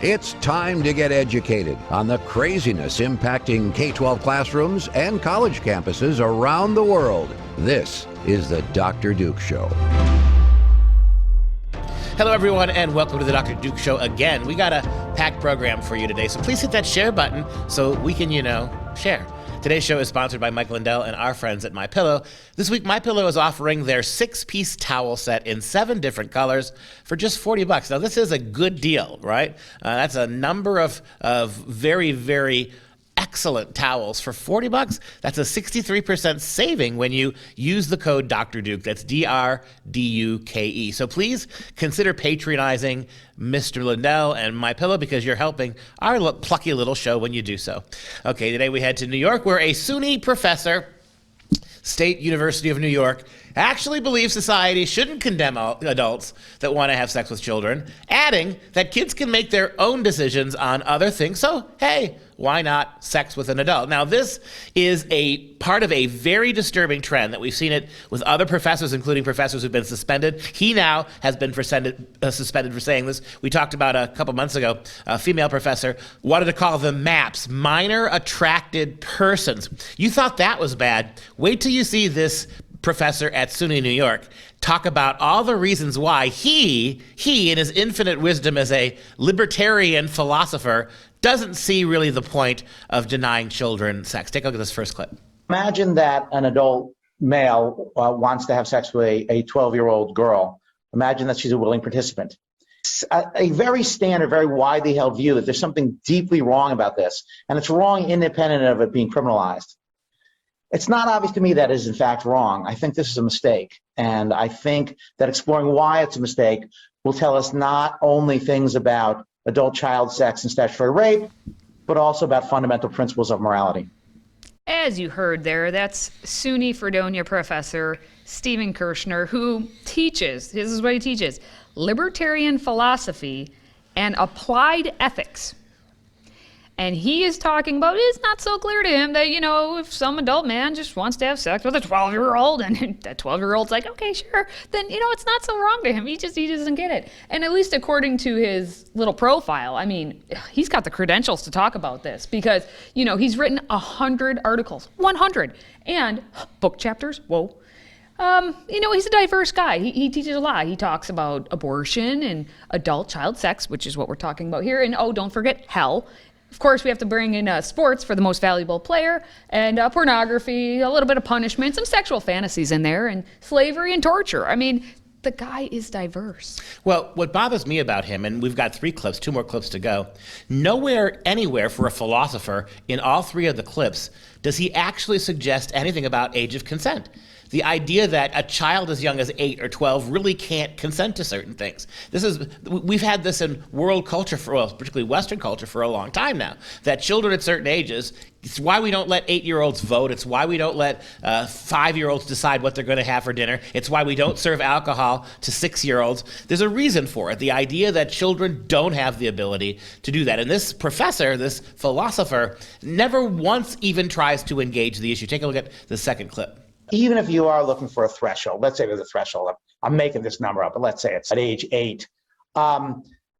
It's time to get educated on the craziness impacting K-12 classrooms and college campuses around the world. This is the Dr. Duke Show. Hello, everyone, and welcome to the Dr. Duke Show again. We got a packed program for you today, so please hit that share button so we can, share. Today's show is sponsored by Mike Lindell and our friends at MyPillow. This week, MyPillow is offering their 6-piece towel set in 7 different colors for just $40. Now, this is a good deal, right? That's a number of very, very excellent towels for $40. That's a 63% saving when you use the code Dr. Duke. That's DRDUKE. So please consider patronizing Mr. Lindell and MyPillow because you're helping our plucky little show when you do so. Okay, today we head to New York where a Suny professor, State University of New York, actually believes society shouldn't condemn adults that want to have sex with children, adding that kids can make their own decisions on other things. So, hey, why not sex with an adult? Now, this is a part of a very disturbing trend that we've seen it with other professors, including professors who've been suspended. He now has been suspended for saying this. We talked about a couple months ago, a female professor wanted to call them MAPs, minor attracted persons. You thought that was bad. Wait till you see this professor at Suny, New York, talk about all the reasons why he, in his infinite wisdom as a libertarian philosopher, doesn't see really the point of denying children sex. Take a look at this first clip. Imagine that an adult male wants to have sex with a 12-year-old girl. Imagine that she's a willing participant. A very standard, very widely held view that there's something deeply wrong about this, and it's wrong independent of it being criminalized. It's not obvious to me that is in fact wrong. I think this is a mistake, and I think that exploring why it's a mistake will tell us not only things about adult-child sex and statutory rape, but also about fundamental principles of morality. As you heard there, that's SUNY Fredonia professor Stephen Kirshner, who teaches, this is what he teaches, libertarian philosophy and applied ethics. And he is talking about it's not so clear to him that, if some adult man just wants to have sex with a 12-year-old and that 12-year-old's like, okay, sure, then, it's not so wrong to him. He doesn't get it. And at least according to his little profile, I mean, he's got the credentials to talk about this because, he's written 100 articles, 100, and book chapters, whoa. He's a diverse guy. He teaches a lot. He talks about abortion and adult-child sex, which is what we're talking about here. And, don't forget hell. Of course, we have to bring in sports for the most valuable player, and pornography, a little bit of punishment, some sexual fantasies in there, and slavery and torture. I mean, the guy is diverse. Well, what bothers me about him, and we've got 3 clips, 2 more clips to go, nowhere, anywhere for a philosopher in all 3 of the clips does he actually suggest anything about age of consent. The idea that a child as young as 8 or 12 really can't consent to certain things. We've had this in world culture particularly Western culture for a long time now, that children at certain ages, it's why we don't let 8-year-olds vote. It's why we don't let 5-year-olds decide what they're going to have for dinner. It's why we don't serve alcohol to 6-year-olds. There's a reason for it. The idea that children don't have the ability to do that. And this professor, this philosopher, never once even tries to engage the issue. Take a look at the second clip. Even if you are looking for a threshold, let's say there's a threshold, I'm making this number up, but let's say it's at age 8.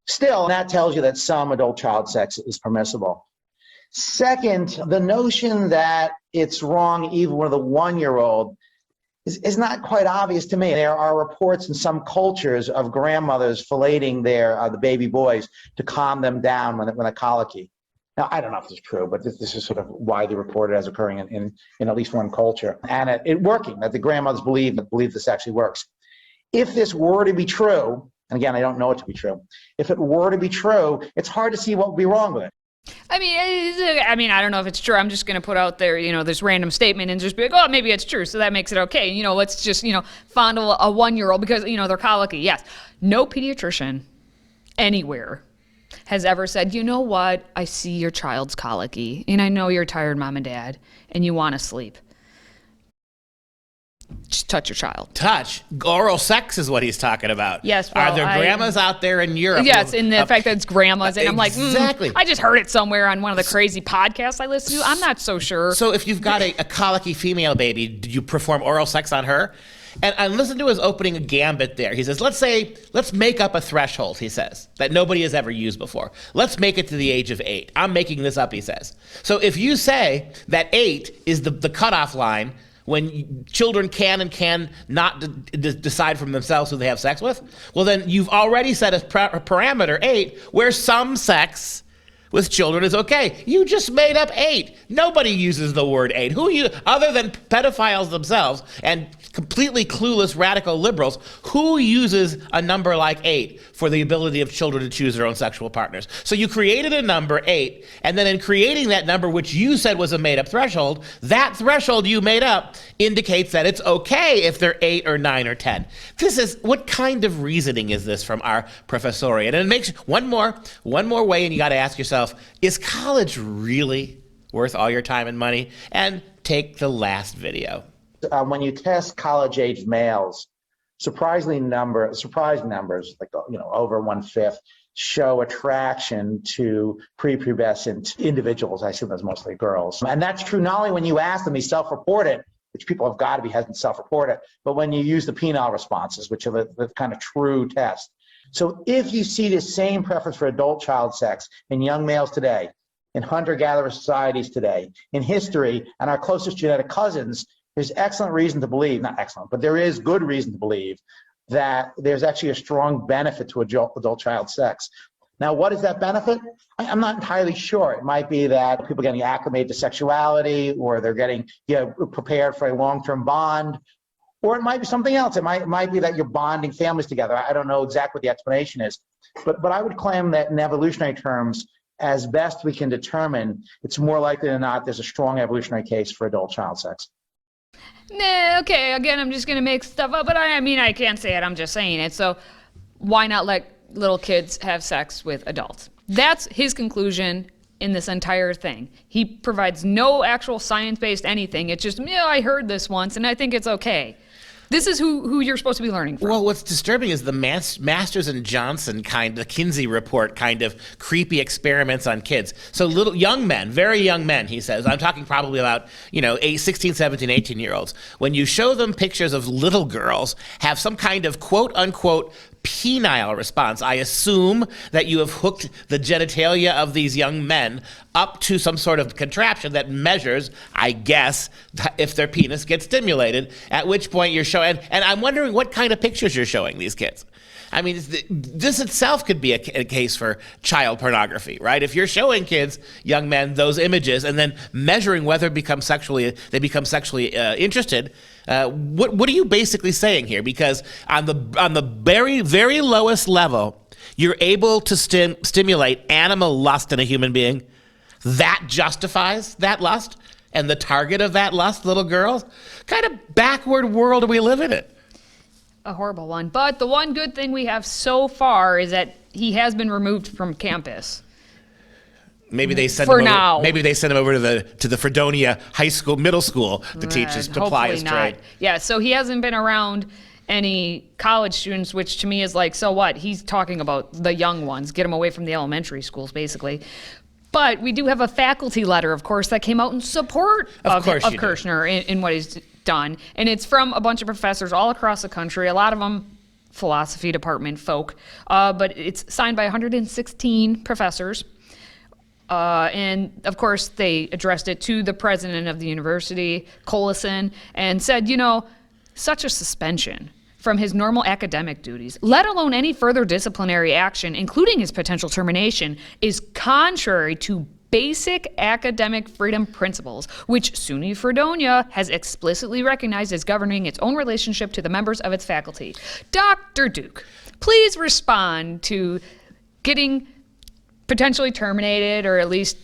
Still, that tells you that some adult-child sex is permissible. Second, the notion that it's wrong even with a 1-year-old is not quite obvious to me. There are reports in some cultures of grandmothers filleting the baby boys to calm them down when they're colicky. Now, I don't know if this is true, but this is sort of widely reported as occurring in at least one culture. And it working, that the grandmothers believe this actually works. If this were to be true, and again, I don't know it to be true, if it were to be true, it's hard to see what would be wrong with it. I mean, I don't know if it's true. I'm just going to put out there, this random statement and just be like, oh, maybe it's true. So that makes it okay. Let's just, fondle a 1-year-old because, they're colicky. Yes. No pediatrician anywhere has ever said, you know what, I see your child's colicky, and I know you're tired, mom and dad, and you want to sleep. Just touch your child. Touch? Oral sex is what he's talking about. Yes. Well, are there grandmas out there in Europe? Yes, and the fact that it's grandmas, and I'm like, exactly. I just heard it somewhere on one of the crazy podcasts I listen to. I'm not so sure. So if you've got a colicky female baby, did you perform oral sex on her? And listen to his opening gambit there. He says, let's make up a threshold, he says, that nobody has ever used before. Let's make it to the age of 8. I'm making this up, he says. So if you say that 8 is the cutoff line when children can and can not decide for themselves who they have sex with, well, then you've already set a parameter, 8, where some sex with children is okay. You just made up 8. Nobody uses the word 8. Other than pedophiles themselves and completely clueless radical liberals, who uses a number like 8 for the ability of children to choose their own sexual partners? So you created a number, 8, and then in creating that number, which you said was a made-up threshold, that threshold you made up indicates that it's okay if they're 8 or 9 or 10. What kind of reasoning is this from our professoriate? And it makes one more way, and you got to ask yourself, is college really worth all your time and money? And take the last video. When you test college-age males, surprising numbers, like over 1/5, show attraction to prepubescent individuals. I assume that's mostly girls, and that's true not only when you ask them, they self-report it, which people have got to be hesitant to self-report it, but when you use the penile responses, which are the kind of true test. So if you see the same preference for adult child sex in young males today, in hunter-gatherer societies today, in history, and our closest genetic cousins, there's excellent reason to believe, not excellent, but there is good reason to believe that there's actually a strong benefit to adult child sex. Now, what is that benefit? I'm not entirely sure. It might be that people are getting acclimated to sexuality, or they're getting prepared for a long-term bond, or it might be something else. It might be that you're bonding families together. I don't know exactly what the explanation is, but I would claim that in evolutionary terms, as best we can determine, it's more likely than not there's a strong evolutionary case for adult child sex. Nah, okay, again, I'm just going to make stuff up, but I can't say it, I'm just saying it. So why not let little kids have sex with adults? That's his conclusion in this entire thing. He provides no actual science-based anything. It's just, I heard this once, and I think it's okay. This is who you're supposed to be learning from. Well, what's disturbing is the Masters and Johnson the Kinsey report kind of creepy experiments on kids. So young men, very young men, he says, I'm talking probably about, 16, 17, 18-year-olds. When you show them pictures of little girls, have some kind of quote-unquote penile response. I assume that you have hooked the genitalia of these young men up to some sort of contraption that measures, I guess, if their penis gets stimulated, at which point you're showing, and I'm wondering what kind of pictures you're showing these kids. I mean, this itself could be a case for child pornography, right? If you're showing kids, young men, those images, and then measuring whether they become sexually interested, what are you basically saying here? Because on the very, very lowest level, you're able to stimulate animal lust in a human being. That justifies that lust, and the target of that lust, little girls. Kind of backward world we live in it. A horrible one. But the one good thing we have so far is that he has been removed from campus. Maybe they send For him now. over, maybe they send him over to the Fredonia middle school to teach his to ply his trade. Yeah, so he hasn't been around any college students, which to me is like, so what? He's talking about the young ones, get them away from the elementary schools, basically. But we do have a faculty letter, of course, that came out in support of Kirshner in what he's done. And it's from a bunch of professors all across the country, a lot of them philosophy department folk. But it's signed by 116 professors. And of course, they addressed it to the president of the university, Collison, and said, such a suspension from his normal academic duties, let alone any further disciplinary action, including his potential termination, is contrary to basic academic freedom principles, which SUNY Fredonia has explicitly recognized as governing its own relationship to the members of its faculty. Dr. Duke, please respond to getting potentially terminated or at least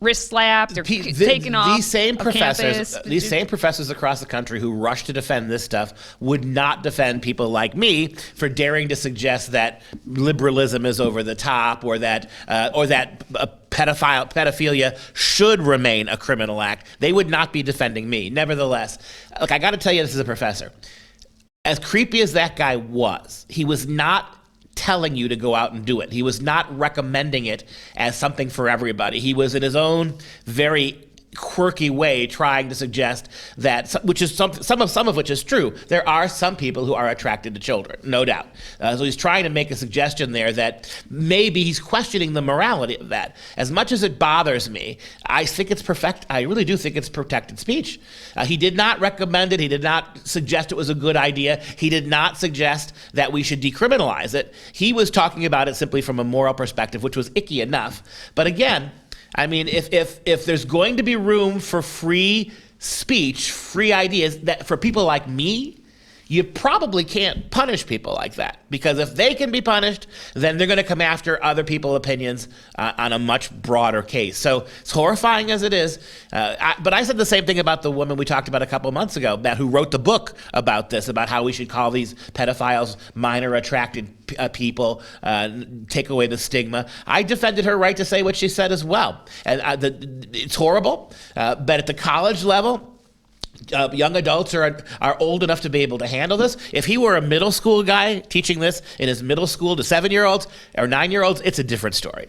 wrist slapped or taken off these same professors, campus. These same professors across the country who rush to defend this stuff would not defend people like me for daring to suggest that liberalism is over the top, or that pedophilia should remain a criminal act. They would not be defending me. Nevertheless, look, I got to tell you this as a professor. As creepy as that guy was, he was not telling you to go out and do it. He was not recommending it as something for everybody. He was in his own very quirky way trying to suggest that, which is some of which is true. There are some people who are attracted to children, no doubt. So he's trying to make a suggestion there that maybe he's questioning the morality of that. As much as it bothers me, I really do think it's protected speech. He did not recommend it. He did not suggest it was a good idea. He did not suggest that we should decriminalize it. He was talking about it simply from a moral perspective, which was icky enough. But again, I mean, if there's going to be room for free speech, free ideas, that for people like me, you probably can't punish people like that, because if they can be punished, then they're going to come after other people's opinions on a much broader case. So it's horrifying as it is. But I said the same thing about the woman we talked about a couple of months ago, who wrote the book about this, about how we should call these pedophiles minor attracted people, take away the stigma. I defended her right to say what she said as well. And it's horrible, but at the college level, young adults are old enough to be able to handle this. If he were a middle school guy teaching this in his middle school to 7-year-olds or 9-year-olds, it's a different story.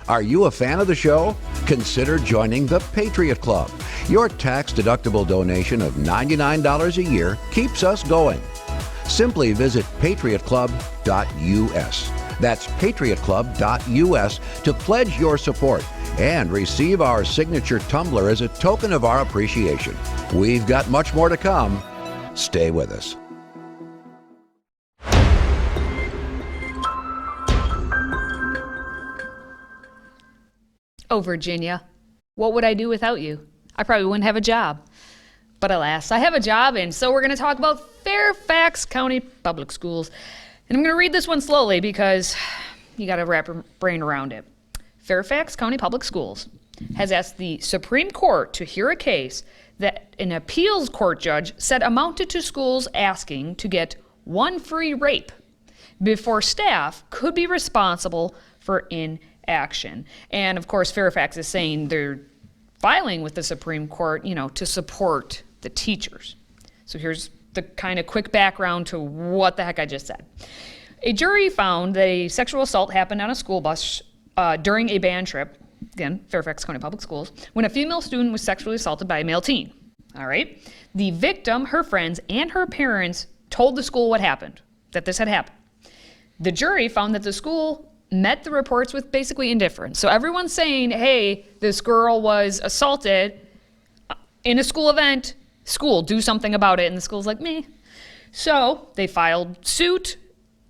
Are you a fan of the show? Consider joining the Patriot Club. Your tax-deductible donation of $99 a year keeps us going. Simply visit patriotclub.us. That's patriotclub.us to pledge your support and receive our signature tumbler as a token of our appreciation. We've got much more to come. Stay with us. Oh, Virginia, what would I do without you? I probably wouldn't have a job. But alas, I have a job, and so we're going to talk about Fairfax County Public Schools. And I'm going to read this one slowly because you got to wrap your brain around it. Fairfax County Public Schools has asked the Supreme Court to hear a case that an appeals court judge said amounted to schools asking to get one free rape before staff could be responsible for inaction. And of course, Fairfax is saying they're filing with the Supreme Court, to support the teachers. So here's the kind of quick background to what the heck I just said. A jury found that a sexual assault happened on a school bus during a band trip, again, Fairfax County Public Schools, when a female student was sexually assaulted by a male teen. All right? The victim, her friends, and her parents told the school what happened, that this had happened. The jury found that the school met the reports with basically indifference. So everyone's saying, hey, this girl was assaulted in a school event, school, do something about it. And the school's like, meh. So they filed suit,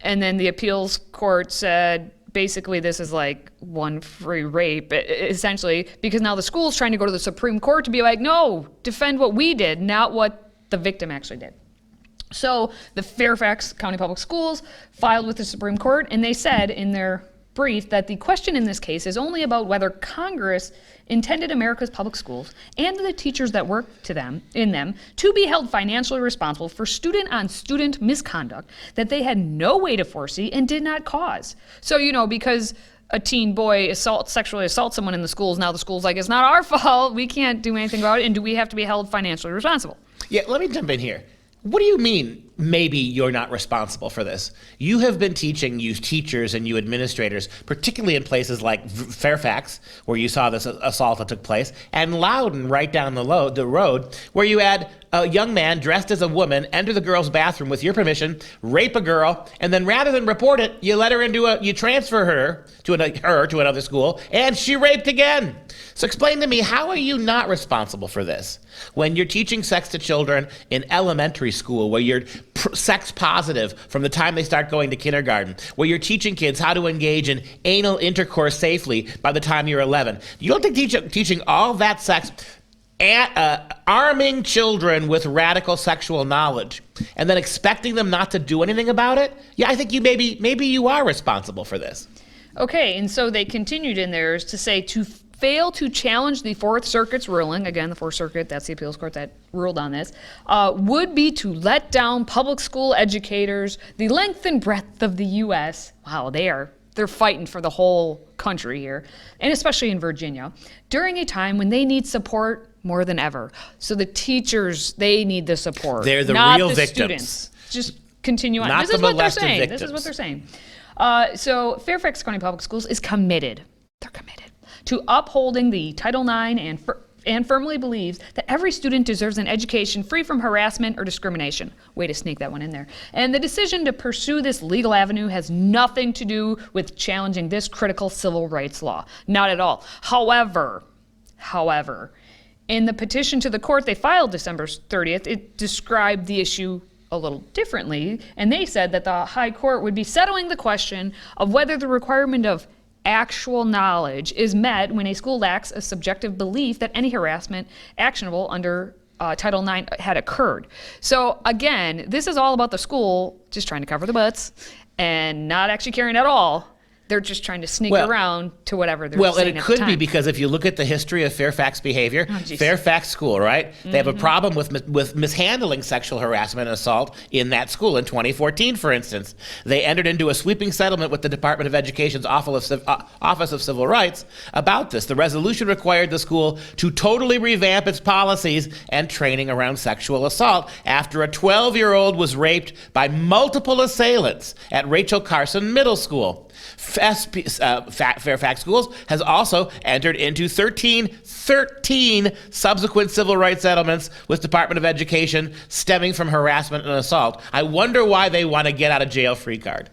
and then the appeals court said, basically, this is like one free rape, essentially, because now the school's trying to go to the Supreme Court to be like, no, defend what we did, not what the victim actually did. So the Fairfax County Public Schools filed with the Supreme Court, and they said in their brief that the question in this case is only about whether Congress intended America's public schools and the teachers that work in them to be held financially responsible for student-on-student misconduct that they had no way to foresee and did not cause. So, because a teen boy sexually assaults someone in the schools, now the school's like, it's not our fault, we can't do anything about it, and do we have to be held financially responsible? Yeah, let me jump in here. What do you mean, maybe you're not responsible for this? You have been teaching, you teachers and you administrators, particularly in places like Fairfax, where you saw this assault that took place, and Loudon, right down the road, where you had a young man dressed as a woman enter the girl's bathroom with your permission, rape a girl, and then rather than report it, you let her you transfer her to another school, and she raped again. So explain to me, how are you not responsible for this? When you're teaching sex to children in elementary school, where you're sex positive from the time they start going to kindergarten, where you're teaching kids how to engage in anal intercourse safely by the time you're 11. You don't think teaching all that sex, arming children with radical sexual knowledge, and then expecting them not to do anything about it? Yeah, I think maybe you are responsible for this. Okay, and so they continued in theirs to say to fail to challenge the Fourth Circuit's ruling, again, the Fourth Circuit, that's the appeals court that ruled on this, would be to let down public school educators the length and breadth of the U.S. Wow, they're fighting for the whole country here, and especially in Virginia, during a time when they need support more than ever. So the teachers, they need the support. They're the not real the victims. Students. Just continue on. Not This the is what they're molested saying. victims. This is what they're saying. So Fairfax County Public Schools is committed. They're committed to upholding the Title IX and firmly believes that every student deserves an education free from harassment or discrimination. Way to sneak that one in there. And the decision to pursue this legal avenue has nothing to do with challenging this critical civil rights law. Not at all. However, in the petition to the court they filed December 30th, it described the issue a little differently, and they said that the High Court would be settling the question of whether the requirement of actual knowledge is met when a school lacks a subjective belief that any harassment actionable under Title IX had occurred. So again, this is all about the school just trying to cover the butts and not actually caring at all. They're just trying to sneak around to whatever they're saying and it at could the be time. because if you look at the history of Fairfax behavior, Fairfax school, right? They have a problem with mishandling sexual harassment and assault in that school. In 2014, for instance, they entered into a sweeping settlement with the Department of Education's Office of Civil Rights about this. The resolution required the school to totally revamp its policies and training around sexual assault after a 12-year-old was raped by multiple assailants at Rachel Carson Middle School. Fairfax Schools has also entered into 13 subsequent civil rights settlements with Department of Education stemming from harassment and assault. I wonder why they want to get out of jail free card.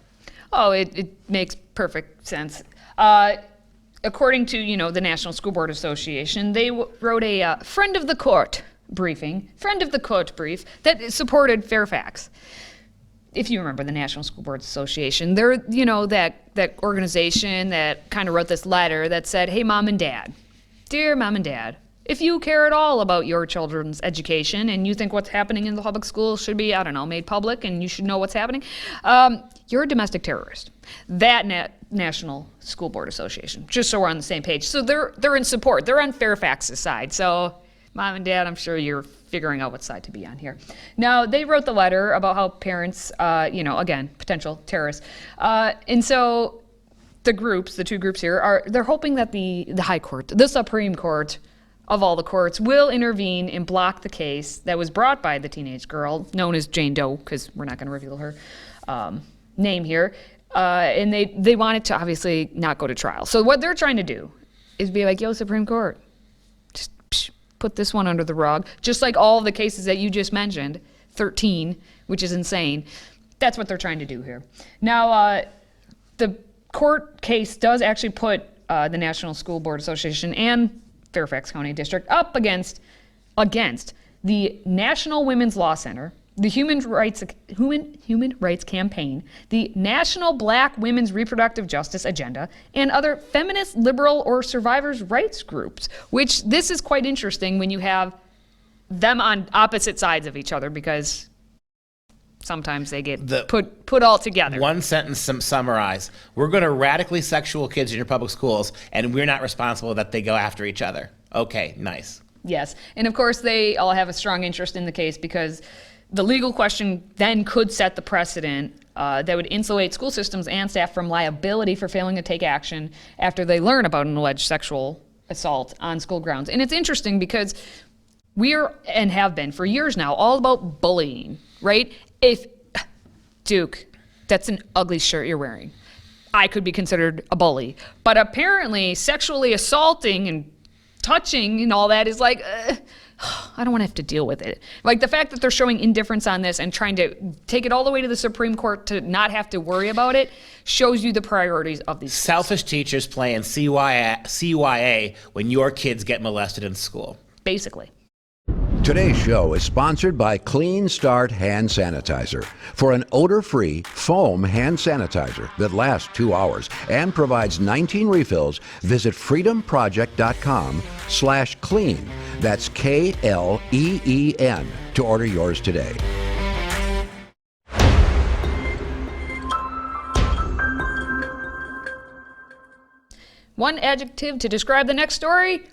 Oh, it makes perfect sense. According to, the National School Board Association, they wrote a friend of the court brief that supported Fairfax. If you remember the National School Boards Association, they're, that organization that kind of wrote this letter that said, hey, Mom and Dad, dear Mom and Dad, if you care at all about your children's education and you think what's happening in the public schools should be, made public and you should know what's happening, you're a domestic terrorist. That National School Board Association, just so we're on the same page. So they're in support. They're on Fairfax's side. So Mom and Dad, I'm sure you're figuring out what side to be on here. Now, they wrote the letter about how parents, again, potential terrorists. And so the two groups here, they're hoping that the High Court, the Supreme Court of all the courts, will intervene and block the case that was brought by the teenage girl, known as Jane Doe, because we're not going to reveal her name here. And they want it to obviously not go to trial. So what they're trying to do is be like, yo, Supreme Court, put this one under the rug, just like all the cases that you just mentioned, 13, which is insane. That's what they're trying to do here. Now, the court case does actually put the National School Board Association and Fairfax County District up against the National Women's Law Center, the Human Rights Campaign, the National Black Women's Reproductive Justice Agenda, and other feminist, liberal, or survivors' rights groups, which this is quite interesting when you have them on opposite sides of each other, because sometimes they get put all together. One sentence summarize. We're going to radically sexual kids in your public schools, and we're not responsible that they go after each other. Okay, nice. Yes, and of course they all have a strong interest in the case because the legal question then could set the precedent that would insulate school systems and staff from liability for failing to take action after they learn about an alleged sexual assault on school grounds. And it's interesting because we're, and have been for years now, all about bullying, right? If, Duke, that's an ugly shirt you're wearing, I could be considered a bully. But apparently sexually assaulting and touching and all that is like, I don't want to have to deal with it. Like the fact that they're showing indifference on this and trying to take it all the way to the Supreme Court to not have to worry about it shows you the priorities of these schools. Selfish teachers playing CYA when your kids get molested in school. Basically. Today's show is sponsored by Clean Start Hand Sanitizer. For an odor-free foam hand sanitizer that lasts 2 hours and provides 19 refills, visit freedomproject.com/clean. That's KLEEN to order yours today. One adjective to describe the next story: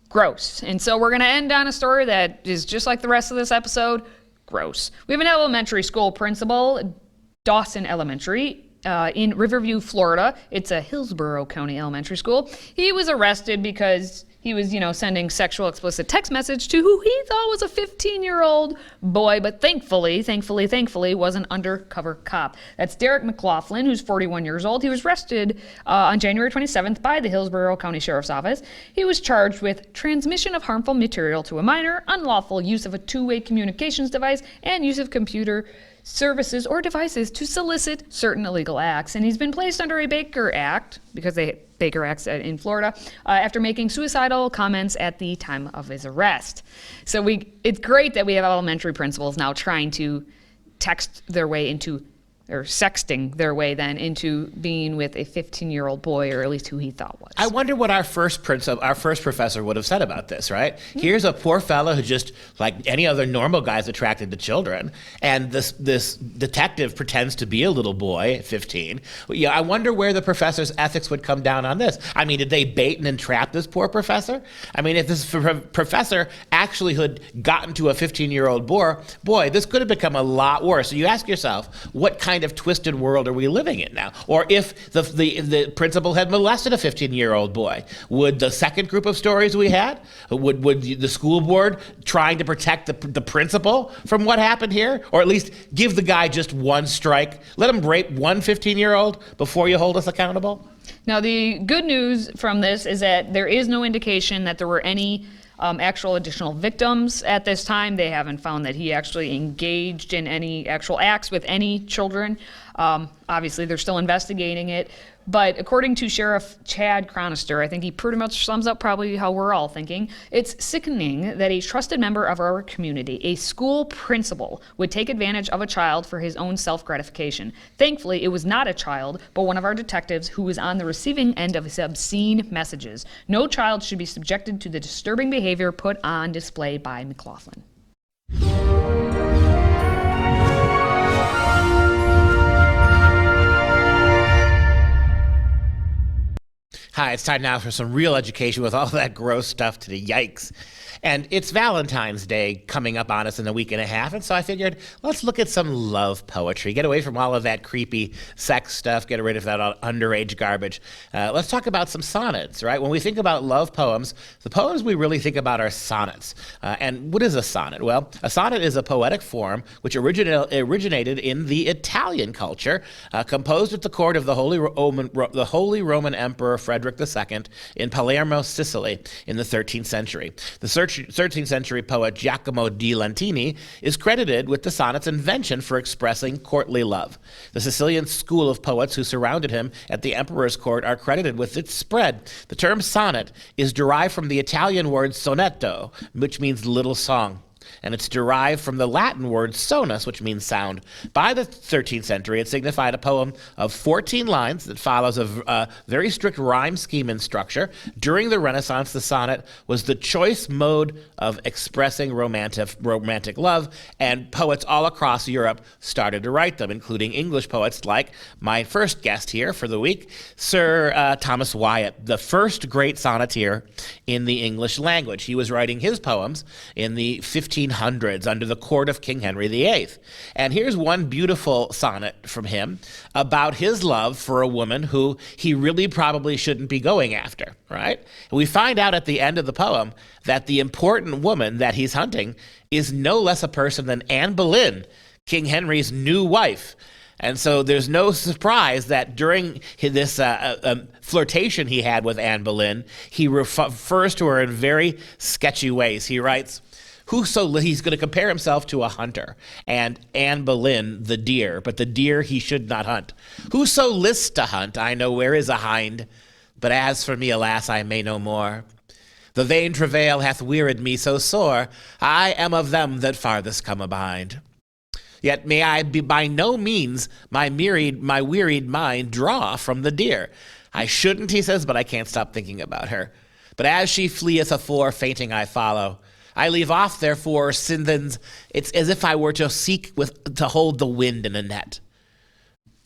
gross. And so we're going to end on a story that is just like the rest of this episode, gross. We have an elementary school principal, Dawson Elementary, in Riverview, Florida. It's a Hillsborough County elementary school. He was arrested because he was, sending sexual explicit text message to who he thought was a 15-year-old boy, but thankfully, was an undercover cop. That's Derek McLaughlin, who's 41 years old. He was arrested on January 27th by the Hillsborough County Sheriff's Office. He was charged with transmission of harmful material to a minor, unlawful use of a two-way communications device, and use of computer services or devices to solicit certain illegal acts. And he's been placed under a Baker Act, because Baker Act's in Florida, after making suicidal comments at the time of his arrest. So it's great that we have elementary principals now trying to sexting their way then into being with a 15-year-old boy, or at least who he thought was. I wonder what our first professor would have said about this, right? Mm-hmm. Here's a poor fellow who just, like any other normal guy, is attracted to children, and this detective pretends to be a little boy at 15. Yeah, I wonder where the professor's ethics would come down on this. I mean, did they bait and entrap this poor professor? I mean, if this professor actually had gotten to a 15-year-old boy, this could have become a lot worse. So you ask yourself, what kind of twisted world are we living in now? Or if the principal had molested a 15-year-old boy, would the second group of stories we had, would the school board trying to protect the principal from what happened here? Or at least give the guy just one strike? Let him rape one 15-year-old before you hold us accountable? Now, the good news from this is that there is no indication that there were any actual additional victims at this time. They haven't found that he actually engaged in any actual acts with any children. Obviously, they're still investigating it. But according to Sheriff Chad Chronister, I think he pretty much sums up probably how we're all thinking. It's sickening that a trusted member of our community, a school principal, would take advantage of a child for his own self-gratification. Thankfully, it was not a child, but one of our detectives who was on the receiving end of his obscene messages. No child should be subjected to the disturbing behavior put on display by McLaughlin. Hi, it's time now for some real education with all that gross stuff today. Yikes. And it's Valentine's Day coming up on us in a week and a half, and so I figured let's look at some love poetry. Get away from all of that creepy sex stuff. Get rid of that underage garbage. Let's talk about some sonnets, right? When we think about love poems, the poems we really think about are sonnets. And what is a sonnet? Well, a sonnet is a poetic form which originated in the Italian culture, composed at the court of the Holy Roman Emperor Frederick II in Palermo, Sicily, in the 13th century. The 13th century poet Giacomo di Lentini is credited with the sonnet's invention for expressing courtly love. The Sicilian school of poets who surrounded him at the emperor's court are credited with its spread. The term sonnet is derived from the Italian word sonetto, which means little song. And it's derived from the Latin word sonus, which means sound. By the 13th century, it signified a poem of 14 lines that follows a very strict rhyme scheme and structure. During the Renaissance, the sonnet was the choice mode of expressing romantic love, and poets all across Europe started to write them, including English poets like my first guest here for the week, Sir Thomas Wyatt, the first great sonneteer in the English language. He was writing his poems in the 1500s under the court of King Henry VIII. And here's one beautiful sonnet from him about his love for a woman who he really probably shouldn't be going after, right? And we find out at the end of the poem that the important woman that he's hunting is no less a person than Anne Boleyn, King Henry's new wife. And so there's no surprise that during this flirtation he had with Anne Boleyn, he refers to her in very sketchy ways. He writes, he's going to compare himself to a hunter, and Anne Boleyn, the deer, but the deer he should not hunt. Whoso lists to hunt, I know where is a hind, but as for me, alas, I may no more. The vain travail hath wearied me so sore, I am of them that farthest come a bind. Yet may I be by no means my wearied mind draw from the deer. I shouldn't, he says, but I can't stop thinking about her. But as she fleeth afore, fainting I follow. I leave off, therefore, sinthens. It's as if I were to seek to hold the wind in a net.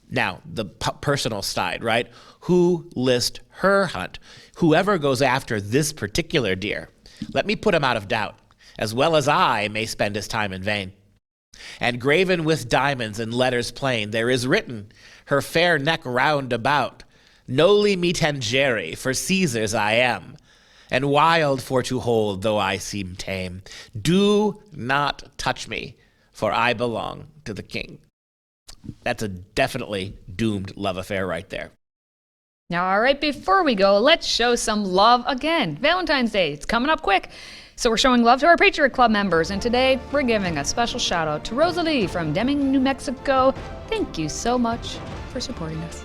Now, the personal side, right? Who list her hunt? Whoever goes after this particular deer, let me put him out of doubt, as well as I may spend his time in vain. And graven with diamonds and letters plain, there is written, her fair neck round about. Noli me tangere, for Caesar's I am, and wild for to hold, though I seem tame. Do not touch me, for I belong to the king. That's a definitely doomed love affair right there. Now, all right, before we go, let's show some love again. Valentine's Day, it's coming up quick. So we're showing love to our Patriot Club members, and today we're giving a special shout out to Rosalie from Deming, New Mexico. Thank you so much for supporting us.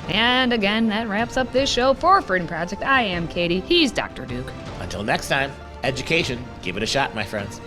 And again, that wraps up this show for Freedom Project. I am Katie. He's Dr. Duke. Until next time, education, give it a shot, my friends.